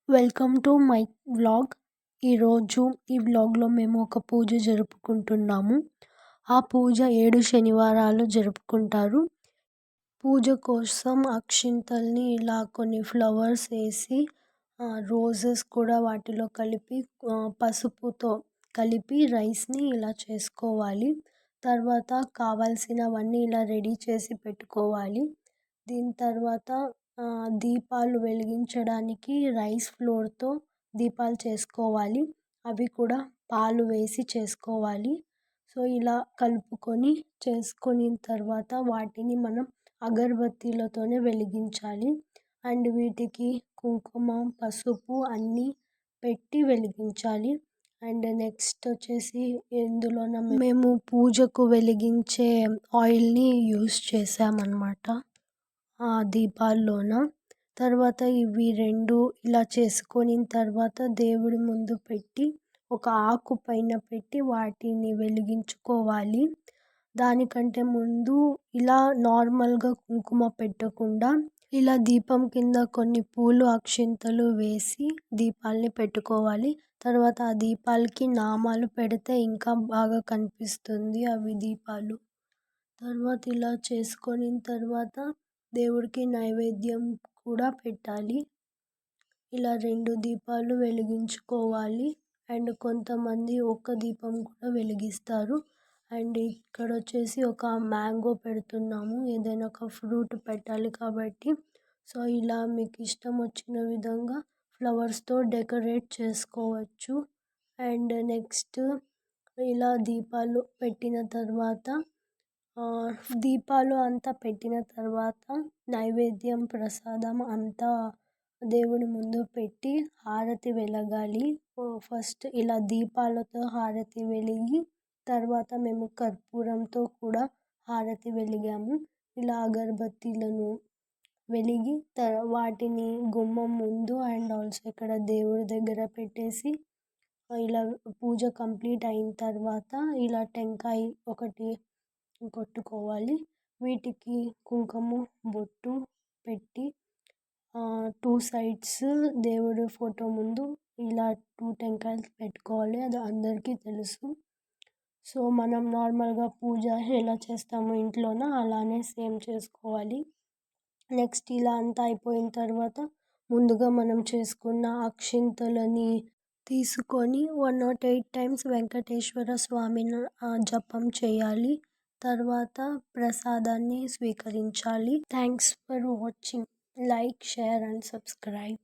Welcome to my vlog. ఈరోజు ఈ వ్లాగ్లో మేము ఒక పూజ జరుపుకుంటున్నాము. ఆ పూజ 7 శనివారాలు జరుపుకుంటారు. పూజ కోసం అక్షింతల్ని ఇలా కొన్ని ఫ్లవర్స్ వేసి రోజెస్ కూడా వాటిలో కలిపి పసుపుతో కలిపి రైస్ని ఇలా చేసుకోవాలి. తర్వాత కావాల్సినవన్నీ ఇలా రెడీ చేసి పెట్టుకోవాలి. దీని తర్వాత దీపాలు వెలిగించడానికి రైస్ ఫ్లోర్తో దీపాలు చేసుకోవాలి. అవి కూడా పాలు వేసి చేసుకోవాలి. సో ఇలా కలుపుకొని చేసుకొని తర్వాత వాటిని మనం అగరబత్తీలతోనే వెలిగించాలి. అండ్ వీటికి కుంకుమ పసుపు అన్నీ పెట్టి వెలిగించాలి. అండ్ నెక్స్ట్ వచ్చేసి ఇందులోన మేము పూజకు వెలిగించే ఆయిల్ని యూస్ చేసామన్నమాట ఆ దీపాల్లోన. తర్వాత ఇవి 2 ఇలా చేసుకొని తర్వాత దేవుడి ముందు పెట్టి ఒక ఆకు పైన పెట్టి వాటిని వెలిగించుకోవాలి. దానికంటే ముందు ఇలా నార్మల్గా కుంకుమ పెట్టకుండా ఇలా దీపం కింద కొన్ని పూలు అక్షింతలు వేసి దీపాల్ని పెట్టుకోవాలి. తర్వాత ఆ దీపాలకి నామాలు పెడితే ఇంకా బాగా కనిపిస్తుంది అవి దీపాలు. తర్వాత ఇలా చేసుకొని తర్వాత దేవుడికి నైవేద్యం కూడా పెట్టాలి. ఇలా 2 దీపాలు వెలిగించుకోవాలి. అండ్ కొంతమంది ఒక్క దీపం కూడా వెలిగిస్తారు. అండ్ ఇక్కడ వచ్చేసి ఒక మ్యాంగో పెడుతున్నాము. ఏదైనా ఒక ఫ్రూట్ పెట్టాలి కాబట్టి. సో ఇలా మీకు ఇష్టం వచ్చిన విధంగా ఫ్లవర్స్తో డెకరేట్ చేసుకోవచ్చు. అండ్ నెక్స్ట్ ఇలా దీపాలు పెట్టిన తర్వాత దీపాలు అంతా పెట్టిన తర్వాత నైవేద్యం ప్రసాదం అంతా దేవుడి ముందు పెట్టి హారతి వెలగాలి. ఫస్ట్ ఇలా దీపాలతో హారతి వెలిగి తర్వాత మేము కర్పూరంతో కూడా హారతి వెలిగాము. ఇలా అగరబత్తీలను వెలిగి వాటిని గుమ్మం ముందు అండ్ ఆల్సో ఇక్కడ దేవుడి దగ్గర పెట్టేసి ఇలా పూజ కంప్లీట్ అయిన తర్వాత ఇలా టెంకాయ ఒకటి కొట్టుకోవాలి. వీటికి కుంకుమ బొట్టు పెట్టి 2 సైడ్స్ దేవుడి ఫోటో ముందు ఇలా 2 టెంకాయలు పెట్టుకోవాలి. అది అందరికీ తెలుసు. సో మనం నార్మల్గా పూజ ఎలా చేస్తామో ఇంట్లోన అలానే సేమ్ చేసుకోవాలి. నెక్స్ట్ ఇలా అంతా అయిపోయిన తర్వాత ముందుగా మనం చేసుకున్న అక్షింతలని తీసుకొని 108 టైమ్స్ వెంకటేశ్వర స్వామిని జపం చేయాలి. తర్వాత ప్రసాదాన్ని స్వీకరించాలి. Thanks for watching. Like, share and subscribe.